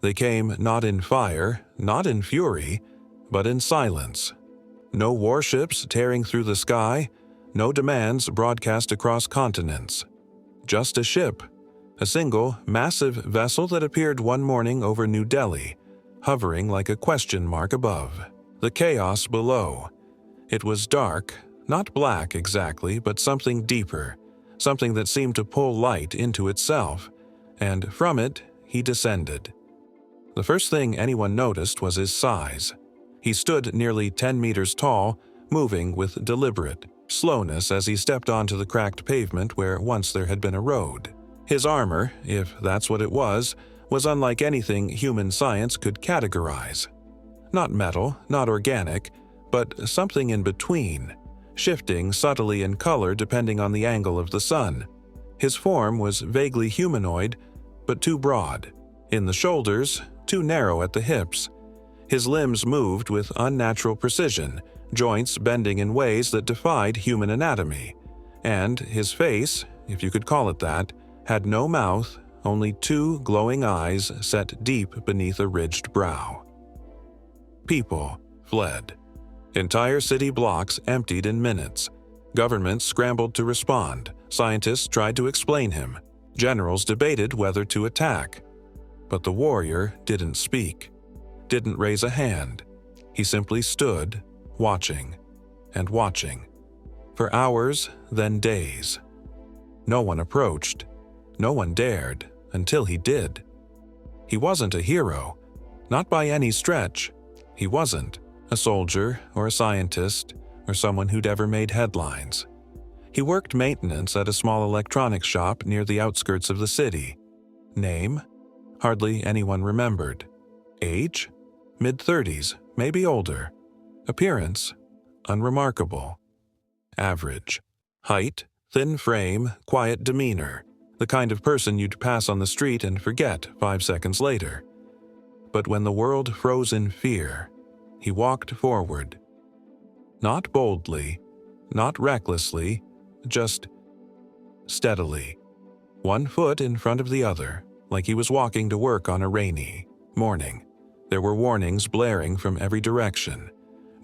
They came not in fire, not in fury, but in silence. No warships tearing through the sky, no demands broadcast across continents. Just a ship, a single, massive vessel that appeared one morning over New Delhi, hovering like a question mark above. The chaos below. It was dark, not black exactly, but something deeper, something that seemed to pull light into itself, and from it he descended. The first thing anyone noticed was his size. He stood nearly 10 meters tall, moving with deliberate slowness as he stepped onto the cracked pavement where once there had been a road. His armor, if that's what it was unlike anything human science could categorize. Not metal, not organic, but something in between, shifting subtly in color depending on the angle of the sun. His form was vaguely humanoid, but too broad. In the shoulders, too narrow at the hips. His limbs moved with unnatural precision, joints bending in ways that defied human anatomy. And his face, if you could call it that, had no mouth, only two glowing eyes set deep beneath a ridged brow. People fled. Entire city blocks emptied in minutes. Governments scrambled to respond. Scientists tried to explain him. Generals debated whether to attack. But the warrior didn't speak, didn't raise a hand. He simply stood, watching and watching. For hours, then days. No one approached. No one dared, until he did. He wasn't a hero, not by any stretch. He wasn't a soldier or a scientist or someone who'd ever made headlines. He worked maintenance at a small electronics shop near the outskirts of the city. Name? Hardly anyone remembered. Age? Mid-30s, maybe older. Appearance? Unremarkable. Average. Height? Thin frame, quiet demeanor. The kind of person you'd pass on the street and forget 5 seconds later. But when the world froze in fear, he walked forward. Not boldly, not recklessly, just steadily. One foot in front of the other, like he was walking to work on a rainy morning. There were warnings blaring from every direction.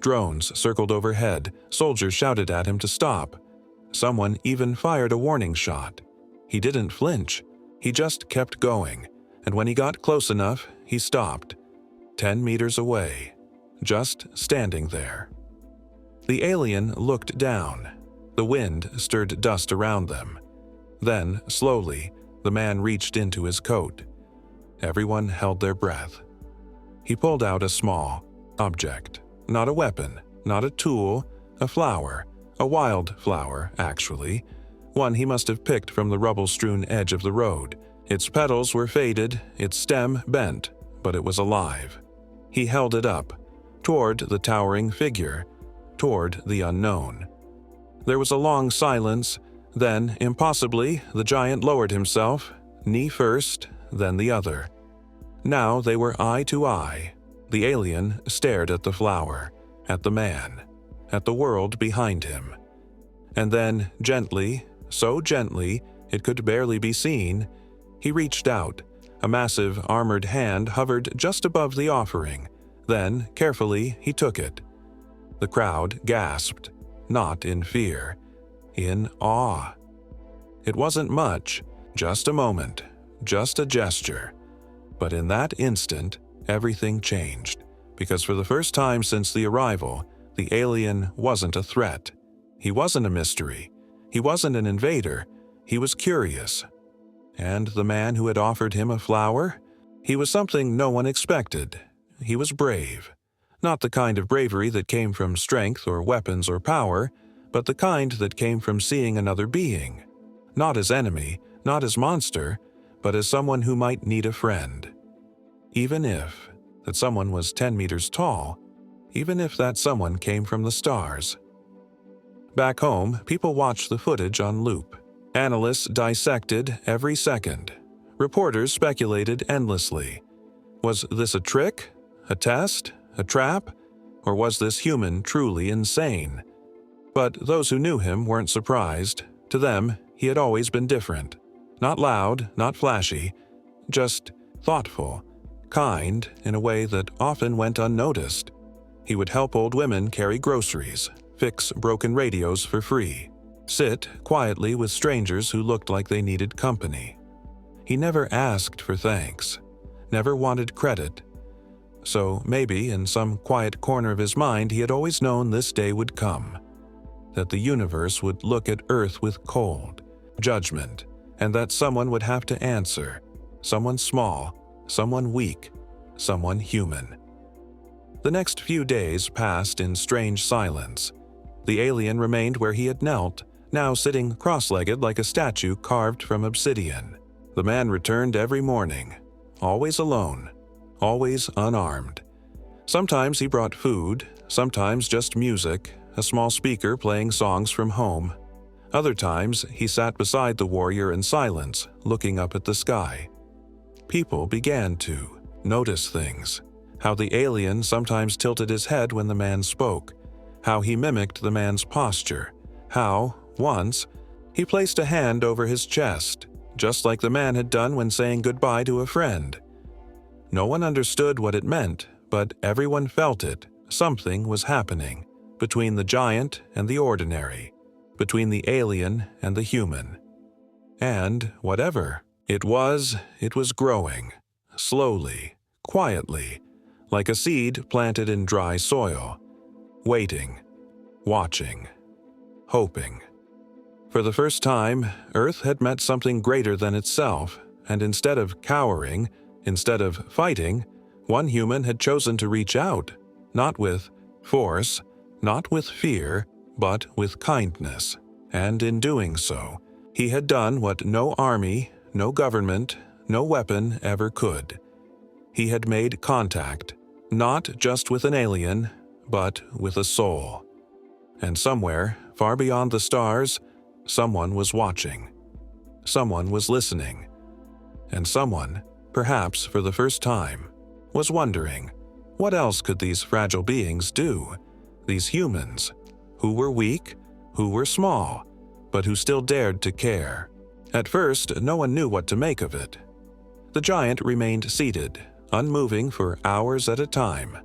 Drones circled overhead, soldiers shouted at him to stop. Someone even fired a warning shot. He didn't flinch, he just kept going, and when he got close enough, he stopped. 10 meters away, just standing there. The alien looked down. The wind stirred dust around them. Then, slowly, the man reached into his coat. Everyone held their breath. He pulled out a small object. Not a weapon, not a tool, a flower. A wild flower, actually. One he must have picked from the rubble-strewn edge of the road. Its petals were faded, its stem bent, but it was alive. He held it up, toward the towering figure, toward the unknown. There was a long silence, then, impossibly, the giant lowered himself, knee first, then the other. Now they were eye to eye. The alien stared at the flower, at the man, at the world behind him. And then, gently, so gently it could barely be seen, he reached out. A massive armored hand hovered just above the offering. Then, carefully, he took it. The crowd gasped, not in fear, in awe. It wasn't much, just a moment, just a gesture. But in that instant, everything changed, because for the first time since the arrival, the alien wasn't a threat. He wasn't a mystery. He wasn't an invader. He was curious. And the man who had offered him a flower? He was something no one expected. He was brave. Not the kind of bravery that came from strength or weapons or power, but the kind that came from seeing another being. Not as enemy, not as monster, but as someone who might need a friend. Even if that someone was 10 meters tall, even if that someone came from the stars. Back home, people watched the footage on loop. Analysts dissected every second. Reporters speculated endlessly. Was this a trick? A test? A trap? Or was this human truly insane? But those who knew him weren't surprised. To them, he had always been different. Not loud, not flashy, just thoughtful, kind in a way that often went unnoticed. He would help old women carry groceries, fix broken radios for free, sit quietly with strangers who looked like they needed company. He never asked for thanks, never wanted credit. So maybe in some quiet corner of his mind he had always known this day would come, that the universe would look at Earth with cold judgment, and that someone would have to answer, someone small, someone weak, someone human. The next few days passed in strange silence. The alien remained where he had knelt, now sitting cross-legged like a statue carved from obsidian. The man returned every morning, always alone, always unarmed. Sometimes he brought food, sometimes just music, a small speaker playing songs from home. Other times he sat beside the warrior in silence, looking up at the sky. People began to notice things. How the alien sometimes tilted his head when the man spoke, how he mimicked the man's posture, how, once, he placed a hand over his chest, just like the man had done when saying goodbye to a friend. No one understood what it meant, but everyone felt it. Something was happening between the giant and the ordinary, between the alien and the human. And whatever it was growing, slowly, quietly, like a seed planted in dry soil, waiting, watching, hoping. For the first time, Earth had met something greater than itself, and instead of cowering, instead of fighting, one human had chosen to reach out, not with force, not with fear, but with kindness. And in doing so, he had done what no army, no government, no weapon ever could. He had made contact, not just with an alien, but with a soul. And somewhere, far beyond the stars, someone was watching. Someone was listening. And someone, perhaps for the first time, was wondering, what else could these fragile beings do? These humans, who were weak, who were small, but who still dared to care. At first, no one knew what to make of it. The giant remained seated, unmoving for hours at a time.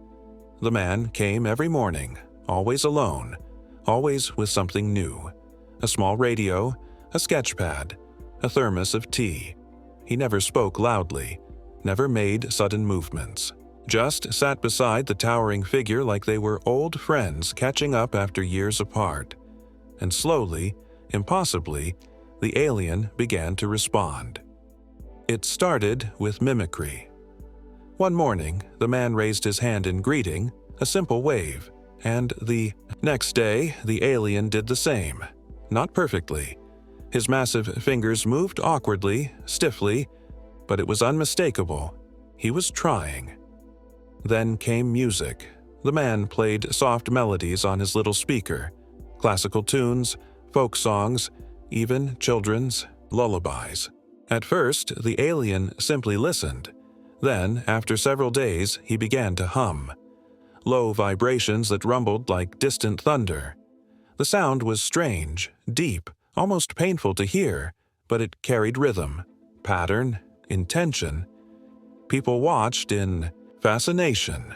The man came every morning, always alone, always with something new. A small radio, a sketch pad, a thermos of tea. He never spoke loudly, never made sudden movements. Just sat beside the towering figure like they were old friends catching up after years apart. And slowly, impossibly, the alien began to respond. It started with mimicry. One morning, the man raised his hand in greeting, a simple wave, and the next day, the alien did the same. Not perfectly. His massive fingers moved awkwardly, stiffly, but it was unmistakable. He was trying. Then came music. The man played soft melodies on his little speaker, classical tunes, folk songs, even children's lullabies. At first, the alien simply listened. Then, after several days, he began to hum. Low vibrations that rumbled like distant thunder. The sound was strange, deep, almost painful to hear, but it carried rhythm, pattern, intention. People watched in fascination.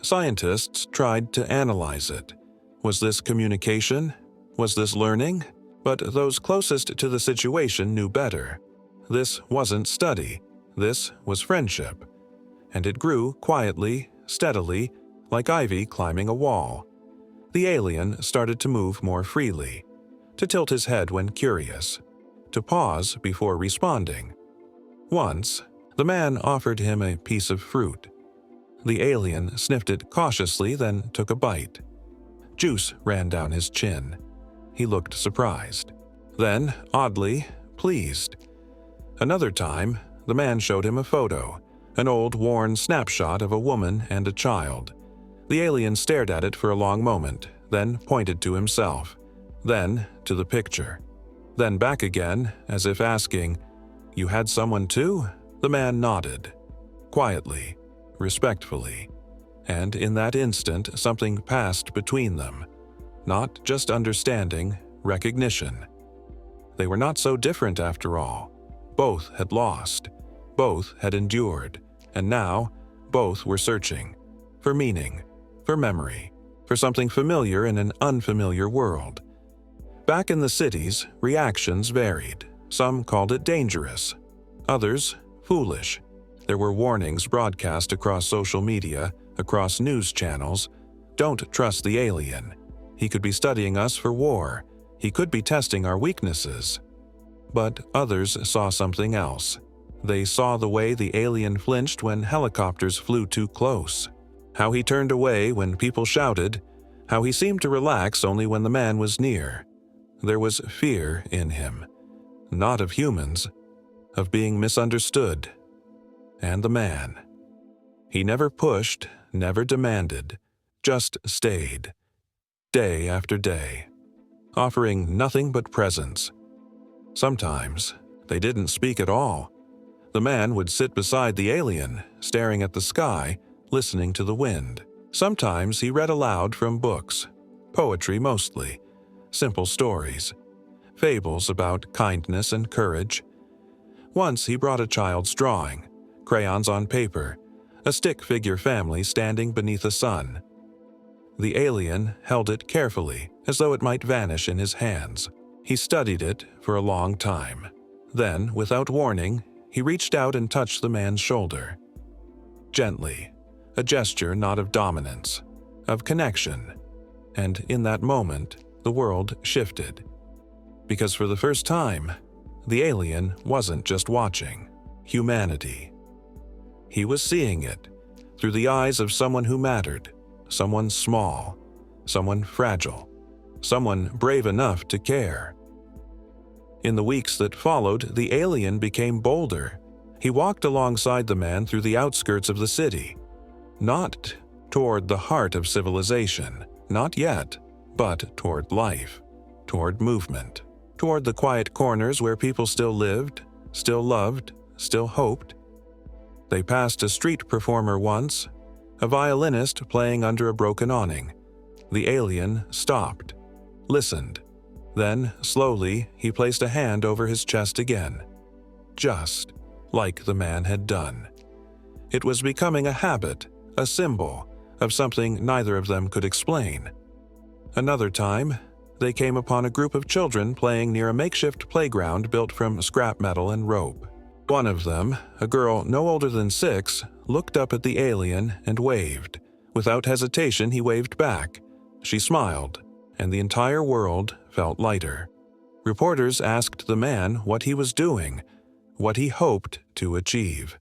Scientists tried to analyze it. Was this communication? Was this learning? But those closest to the situation knew better. This wasn't study. This was friendship. And it grew quietly, steadily, like ivy climbing a wall. The alien started to move more freely, to tilt his head when curious, to pause before responding. Once, the man offered him a piece of fruit. The alien sniffed it cautiously, then took a bite. Juice ran down his chin. He looked surprised. Then, oddly, pleased. Another time, the man showed him a photo, an old worn snapshot of a woman and a child. The alien stared at it for a long moment, then pointed to himself, then to the picture, then back again, as if asking, "You had someone too?" The man nodded, quietly, respectfully, and in that instant something passed between them. Not just understanding, recognition. They were not so different after all. Both had lost. Both had endured. And now, Both were searching for meaning, for memory, for something familiar in an unfamiliar world. Back in the cities, reactions varied. Some called it dangerous, others foolish. There were warnings broadcast across social media, across news channels. Don't trust the alien. He could be studying us for war. He could be testing our weaknesses. But others saw something else. They saw the way the alien flinched when helicopters flew too close, how he turned away when people shouted, how he seemed to relax only when the man was near. There was fear in him, not of humans, of being misunderstood. And the man. He never pushed, never demanded, just stayed, day after day, offering nothing but presence. Sometimes they didn't speak at all. The man would sit beside the alien, staring at the sky, listening to the wind. Sometimes he read aloud from books, poetry mostly, simple stories, fables about kindness and courage. Once he brought a child's drawing, crayons on paper, a stick figure family standing beneath a sun. The alien held it carefully, as though it might vanish in his hands. He studied it for a long time. Then, without warning, he reached out and touched the man's shoulder. Gently, a gesture not of dominance, of connection. And in that moment, the world shifted. Because for the first time, the alien wasn't just watching humanity. He was seeing it through the eyes of someone who mattered, someone small, someone fragile, someone brave enough to care. In the weeks that followed, the alien became bolder. He walked alongside the man through the outskirts of the city. Not toward the heart of civilization, not yet, but toward life, toward movement, toward the quiet corners where people still lived, still loved, still hoped. They passed a street performer once, a violinist playing under a broken awning. The alien stopped, listened. Then, slowly, he placed a hand over his chest again, just like the man had done. It was becoming a habit, a symbol, of something neither of them could explain. Another time, they came upon a group of children playing near a makeshift playground built from scrap metal and rope. One of them, a girl no older than 6, looked up at the alien and waved. Without hesitation, he waved back. She smiled, and the entire world felt lighter. Reporters asked the man what he was doing, what he hoped to achieve.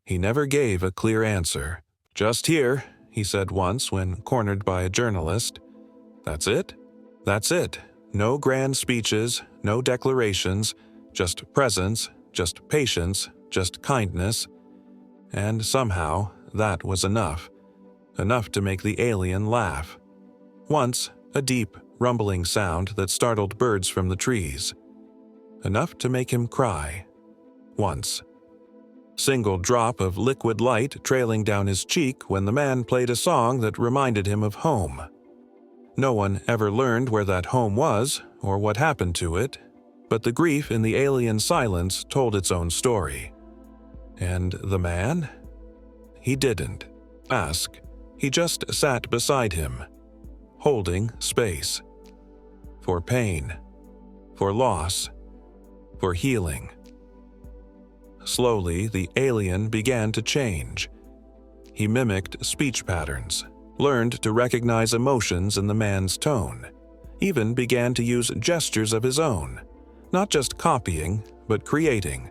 He never gave a clear answer. "Just here," he said once when cornered by a journalist. "That's it? That's it. No grand speeches, no declarations, just presence, just patience, just kindness." And somehow that was enough. Enough to make the alien laugh. Once, a deep, rumbling sound that startled birds from the trees. Enough to make him cry. Once. Single drop of liquid light trailing down his cheek when the man played a song that reminded him of home. No one ever learned where that home was or what happened to it, but the grief in the alien silence told its own story. And the man? He didn't ask. He just sat beside him, holding space. For pain, for loss, for healing. Slowly, the alien began to change. He mimicked speech patterns, learned to recognize emotions in the man's tone, even began to use gestures of his own, not just copying, but creating,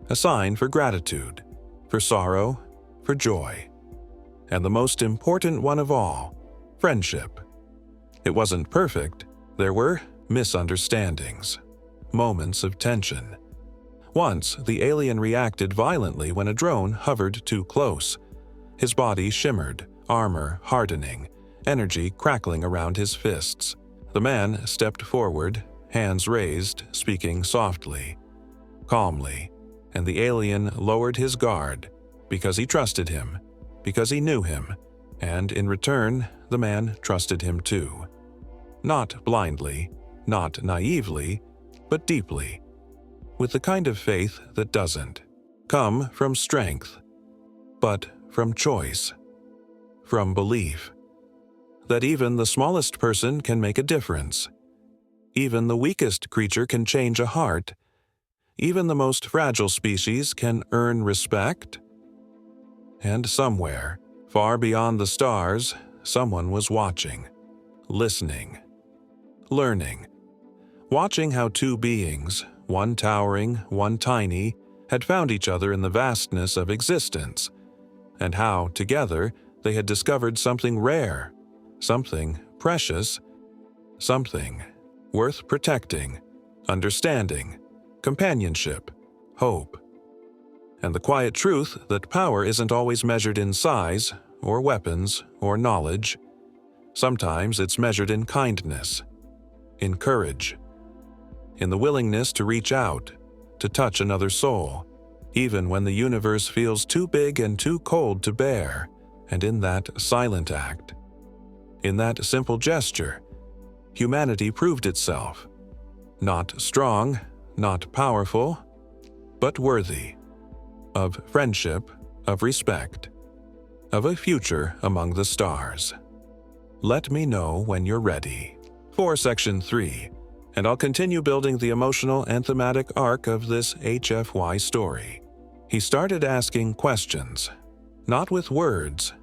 a sign for gratitude, for sorrow, for joy. And the most important one of all, friendship. It wasn't perfect. There were misunderstandings, moments of tension. Once, the alien reacted violently when a drone hovered too close. His body shimmered, armor hardening, energy crackling around his fists. The man stepped forward, hands raised, speaking softly, calmly, and the alien lowered his guard because he trusted him, because he knew him, and in return, the man trusted him too. Not blindly, not naively, but deeply, with the kind of faith that doesn't come from strength, but from choice, from belief. That even the smallest person can make a difference. Even the weakest creature can change a heart. Even the most fragile species can earn respect. And somewhere, far beyond the stars, someone was watching, listening, learning, watching how two beings, one towering, one tiny, had found each other in the vastness of existence, and how, together, they had discovered something rare, something precious, something worth protecting, understanding, companionship, hope. And the quiet truth that power isn't always measured in size, or weapons, or knowledge. Sometimes it's measured in kindness, in courage, in the willingness to reach out, to touch another soul, even when the universe feels too big and too cold to bear, and in that silent act, in that simple gesture, humanity proved itself, not strong, not powerful, but worthy, of friendship, of respect, of a future among the stars. Let me know when you're ready. For Section 3, and I'll continue building the emotional and thematic arc of this HFY story. He started asking questions, not with words,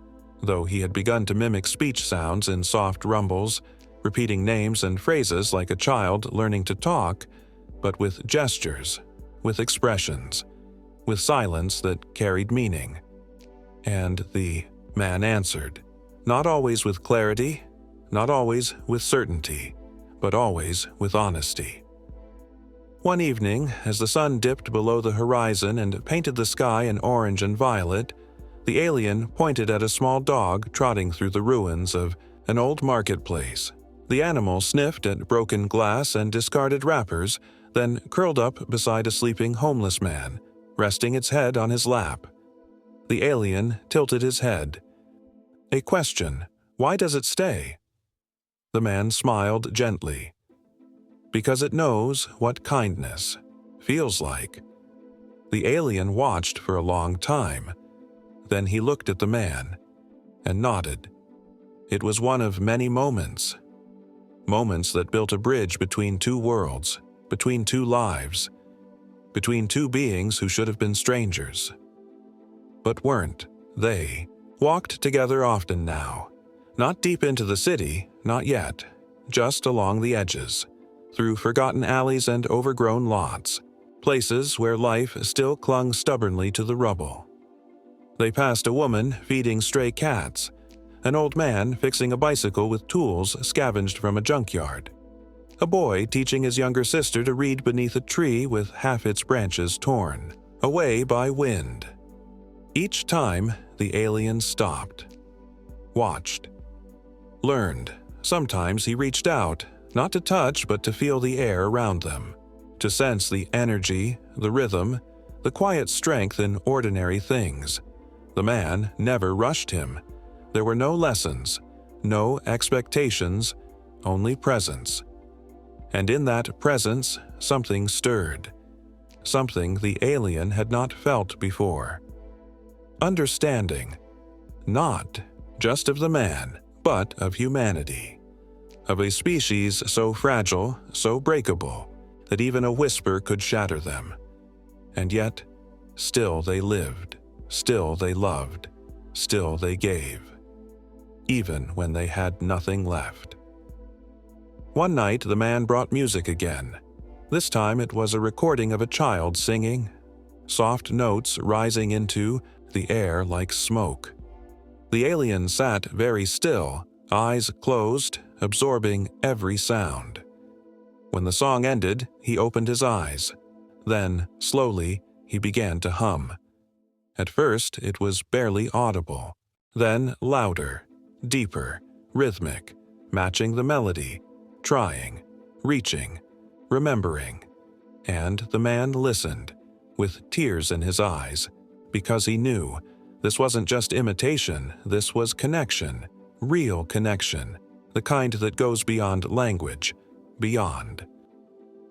though he had begun to mimic speech sounds in soft rumbles, repeating names and phrases like a child learning to talk, but with gestures, with expressions, with silence that carried meaning. And the man answered, not always with clarity, not always with certainty, but always with honesty. One evening, as the sun dipped below the horizon and painted the sky in orange and violet, the alien pointed at a small dog trotting through the ruins of an old marketplace. The animal sniffed at broken glass and discarded wrappers, then curled up beside a sleeping homeless man, resting its head on his lap. The alien tilted his head. A question, why does it stay? The man smiled gently. Because it knows what kindness feels like. The alien watched for a long time. Then he looked at the man and nodded. It was one of many moments. Moments that built a bridge between two worlds, between two lives, between two beings who should have been strangers. But weren't. They walked together often now. Not deep into the city, not yet, just along the edges, through forgotten alleys and overgrown lots, places where life still clung stubbornly to the rubble. They passed a woman feeding stray cats, an old man fixing a bicycle with tools scavenged from a junkyard, a boy teaching his younger sister to read beneath a tree with half its branches torn away by wind. Each time, the alien stopped, watched, learned. Sometimes he reached out, not to touch but to feel the air around them, to sense the energy, the rhythm, the quiet strength in ordinary things. The man never rushed him. There were no lessons, no expectations, only presence. And in that presence, something stirred, something the alien had not felt before. Understanding, not just of the man, but of humanity, of a species so fragile, so breakable, that even a whisper could shatter them. And yet, still they lived, still they loved, still they gave, even when they had nothing left. One night the man brought music again. This time it was a recording of a child singing, soft notes rising into the air like smoke. The alien sat very still, eyes closed, absorbing every sound. When the song ended, he opened his eyes. Then, slowly, he began to hum. At first, it was barely audible. Then louder, deeper, rhythmic, matching the melody, trying, reaching, remembering. And the man listened, with tears in his eyes, because he knew this wasn't just imitation, this was connection, real connection, the kind that goes beyond language, beyond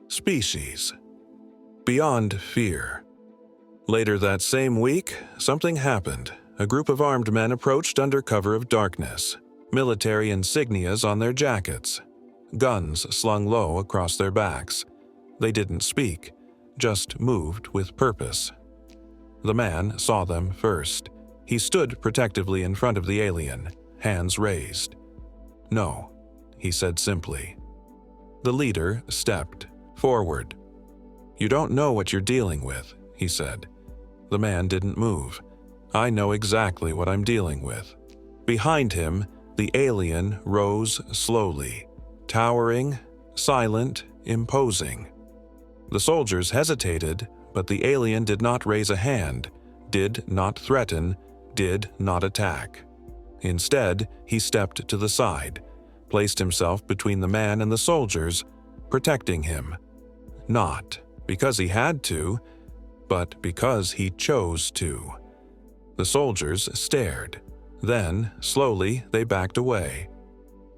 species, beyond fear. Later that same week, something happened, a group of armed men approached under cover of darkness, military insignias on their jackets, guns slung low across their backs. They didn't speak, just moved with purpose. The man saw them first. He stood protectively in front of the alien, hands raised. "No," he said simply. The leader stepped forward. "You don't know what you're dealing with," he said. The man didn't move. "I know exactly what I'm dealing with." Behind him, the alien rose slowly, towering, silent, imposing. The soldiers hesitated, but the alien did not raise a hand, did not threaten, did not attack. Instead, he stepped to the side, placed himself between the man and the soldiers, protecting him. Not because he had to, but because he chose to. The soldiers stared. Then, slowly, they backed away,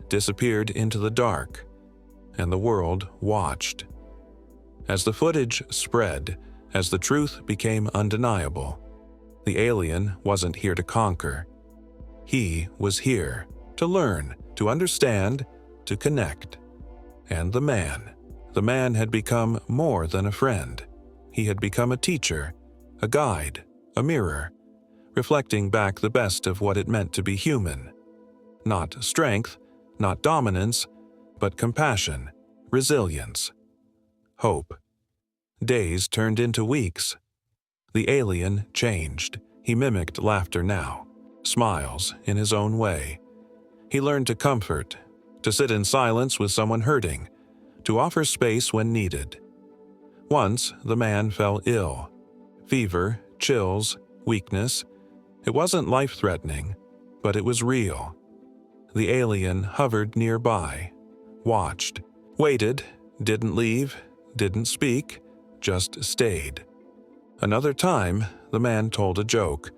disappeared into the dark, and the world watched. As the footage spread, as the truth became undeniable, the alien wasn't here to conquer. He was here to learn, to understand, to connect. And the man had become more than a friend. He had become a teacher, a guide, a mirror, reflecting back the best of what it meant to be human. Not strength, not dominance, but compassion, resilience, hope. Days turned into weeks. The alien changed. He mimicked laughter now, smiles in his own way. He learned to comfort, to sit in silence with someone hurting, to offer space when needed. Once, the man fell ill. Fever, chills, weakness. It wasn't life-threatening, but it was real. The alien hovered nearby, watched, waited, didn't leave, didn't speak, just stayed. Another time, the man told a joke,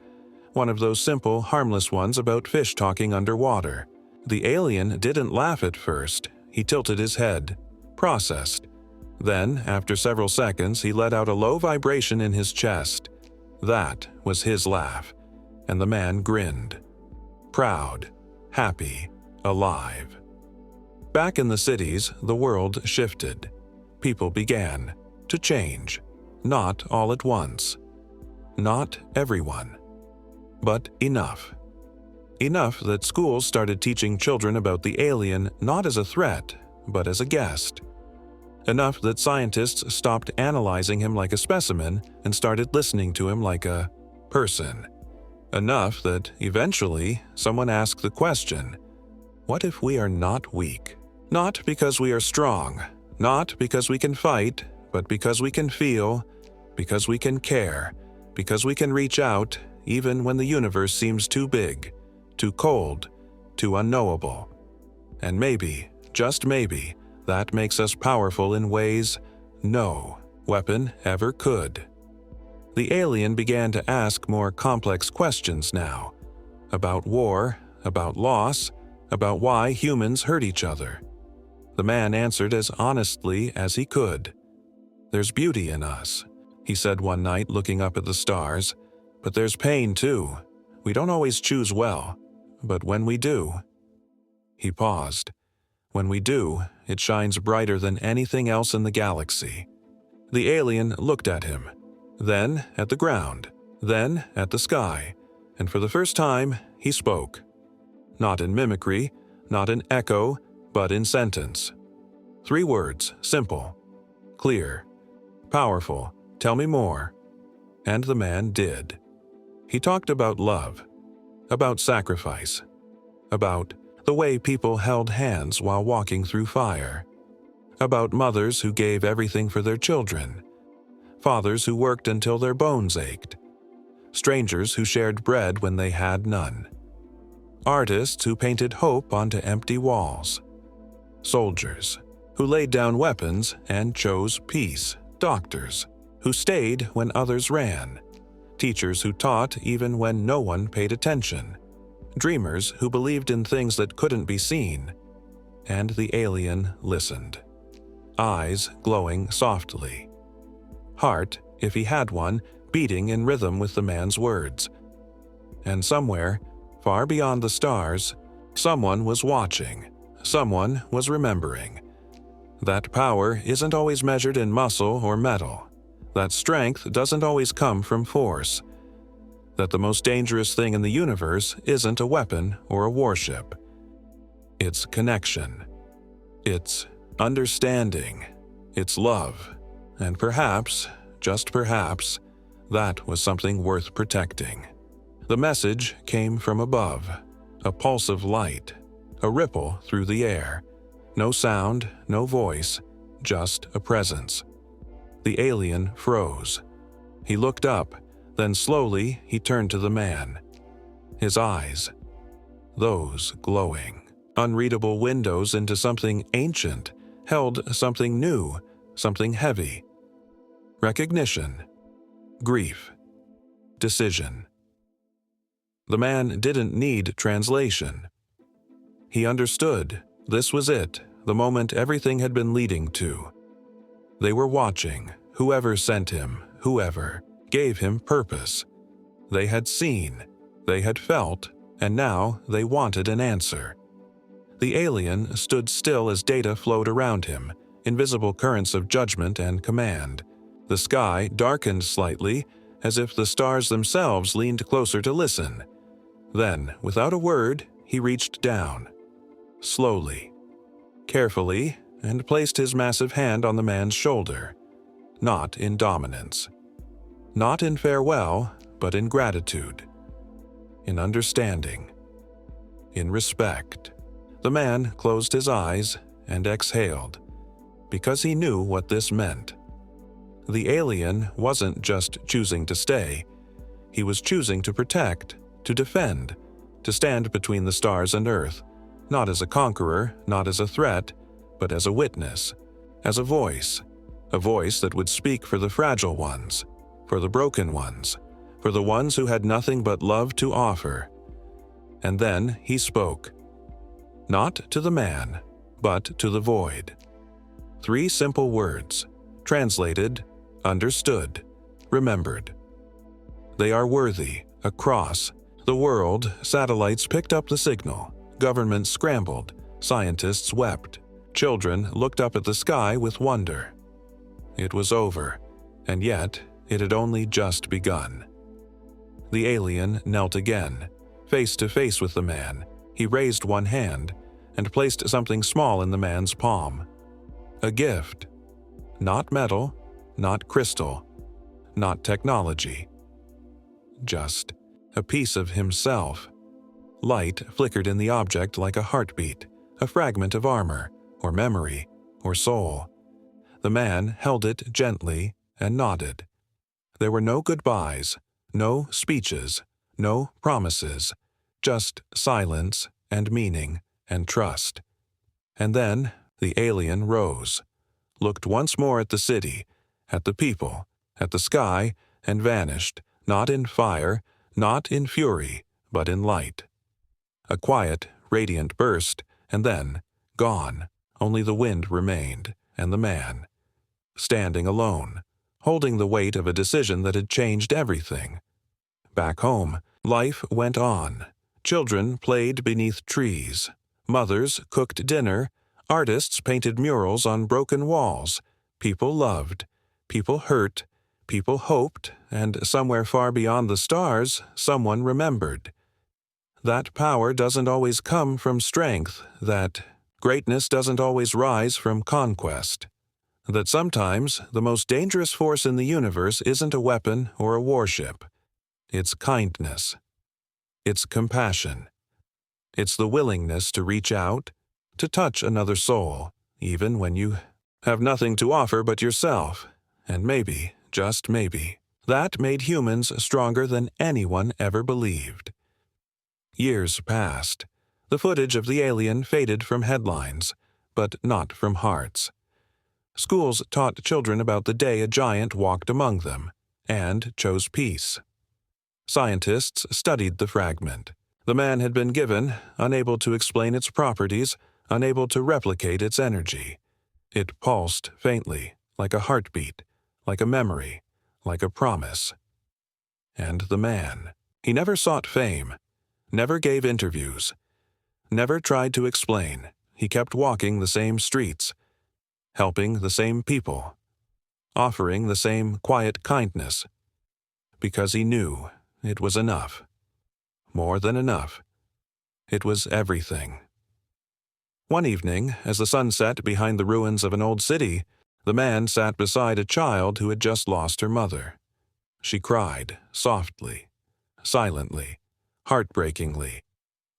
one of those simple, harmless ones about fish talking underwater. The alien didn't laugh at first. He tilted his head, processed. Then, after several seconds, he let out a low vibration in his chest. That was his laugh, and the man grinned. Proud, happy, alive. Back in the cities, the world shifted. People began to change, not all at once. Not everyone. But enough. Enough that schools started teaching children about the alien not as a threat, but as a guest. Enough that scientists stopped analyzing him like a specimen and started listening to him like a person. Enough that, eventually, someone asked the question, what if we are not weak? Not because we are strong, not because we can fight, but because we can feel, because we can care, because we can reach out even when the universe seems too big, too cold, too unknowable. And maybe, just maybe, that makes us powerful in ways no weapon ever could. The alien began to ask more complex questions now, about war, about loss, about why humans hurt each other. The man answered as honestly as he could. "There's beauty in us," he said one night looking up at the stars, "but there's pain too. We don't always choose well, but when we do..." He paused. "When we do, it shines brighter than anything else in the galaxy." The alien looked at him, then at the ground, then at the sky, and for the first time, he spoke. Not in mimicry, not in echo, but in sentence. 3 words, simple, clear, powerful, "Tell me more." And the man did. He talked about love, about sacrifice, about the way people held hands while walking through fire, about mothers who gave everything for their children, fathers who worked until their bones ached, strangers who shared bread when they had none, artists who painted hope onto empty walls, soldiers who laid down weapons and chose peace, doctors who stayed when others ran, teachers who taught even when no one paid attention, dreamers who believed in things that couldn't be seen. And the alien listened, eyes glowing softly, heart, if he had one, beating in rhythm with the man's words. and somewhere, far beyond the stars, someone was watching, someone was remembering. That power isn't always measured in muscle or metal. That strength doesn't always come from force. That the most dangerous thing in the universe isn't a weapon or a warship. It's connection. It's understanding. It's love. And perhaps, just perhaps, that was something worth protecting. The message came from above, a pulse of light, a ripple through the air. No sound, no voice, just a presence. The alien froze. He looked up, then slowly he turned to the man. His eyes, those glowing, unreadable windows into something ancient, held something new, something heavy. Recognition, grief, decision. The man didn't need translation. He understood. This was it, the moment everything had been leading to. They were watching, whoever sent him, whoever gave him purpose. They had seen, they had felt, and now they wanted an answer. The alien stood still as data flowed around him, invisible currents of judgment and command. The sky darkened slightly, as if the stars themselves leaned closer to listen. Then, without a word, he reached down. Slowly, carefully, and placed his massive hand on the man's shoulder. Not in dominance. Not in farewell, but in gratitude. In understanding. In respect. The man closed his eyes and exhaled, because he knew what this meant. The alien wasn't just choosing to stay. He was choosing to protect, to defend, to stand between the stars and Earth. Not as a conqueror, not as a threat, but as a witness, as a voice that would speak for the fragile ones, for the broken ones, for the ones who had nothing but love to offer. And then he spoke. Not to the man, but to the void. 3 simple words, translated, understood, remembered. They are worthy, across the world. Satellites picked up the signal. Governments scrambled, scientists wept, children looked up at the sky with wonder. It was over, and yet it had only just begun. The alien knelt again, face to face with the man. He raised one hand and placed something small in the man's palm. A gift. Not metal, not crystal, not technology. Just a piece of himself. Light flickered in the object like a heartbeat, a fragment of armor, or memory, or soul. The man held it gently and nodded. There were no goodbyes, no speeches, no promises, just silence and meaning and trust. And then the alien rose, looked once more at the city, at the people, at the sky, and vanished, not in fire, not in fury, but in light. A quiet, radiant burst, and then, gone, only the wind remained, and the man. Standing alone, holding the weight of a decision that had changed everything. Back home, life went on. Children played beneath trees. Mothers cooked dinner. Artists painted murals on broken walls. People loved. People hurt. People hoped, and somewhere far beyond the stars, someone remembered. That power doesn't always come from strength, that greatness doesn't always rise from conquest, that sometimes the most dangerous force in the universe isn't a weapon or a warship. It's kindness. It's compassion. It's the willingness to reach out, to touch another soul, even when you have nothing to offer but yourself, and maybe, just maybe, that made humans stronger than anyone ever believed. Years passed. The footage of the alien faded from headlines, but not from hearts. Schools taught children about the day a giant walked among them, and chose peace. Scientists studied the fragment. The man had been given, unable to explain its properties, unable to replicate its energy. It pulsed faintly, like a heartbeat, like a memory, like a promise. And the man. He never sought fame, never gave interviews, never tried to explain. He kept walking the same streets, helping the same people, offering the same quiet kindness, because he knew it was enough. More than enough. It was everything. One evening, as the sun set behind the ruins of an old city, the man sat beside a child who had just lost her mother. She cried, softly, silently, heartbreakingly.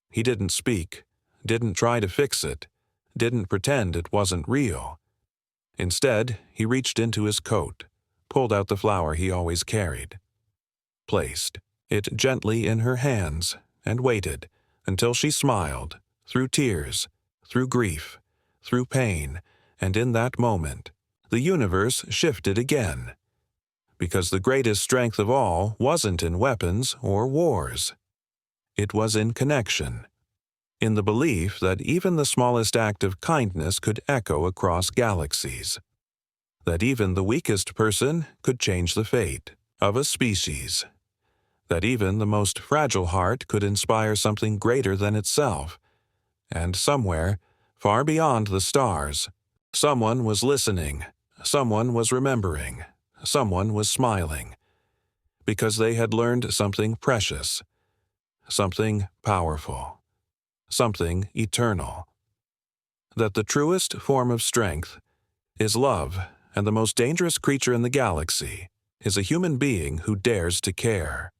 He didn't speak, didn't try to fix it, didn't pretend it wasn't real. Instead, he reached into his coat, pulled out the flower he always carried, placed it gently in her hands, and waited until she smiled, through tears, through grief, through pain, and in that moment, the universe shifted again. Because the greatest strength of all wasn't in weapons or wars. It was in connection, in the belief that even the smallest act of kindness could echo across galaxies, that even the weakest person could change the fate of a species, that even the most fragile heart could inspire something greater than itself, and somewhere, far beyond the stars, someone was listening, someone was remembering, someone was smiling, because they had learned something precious, something powerful, something eternal. That the truest form of strength is love, and the most dangerous creature in the galaxy is a human being who dares to care.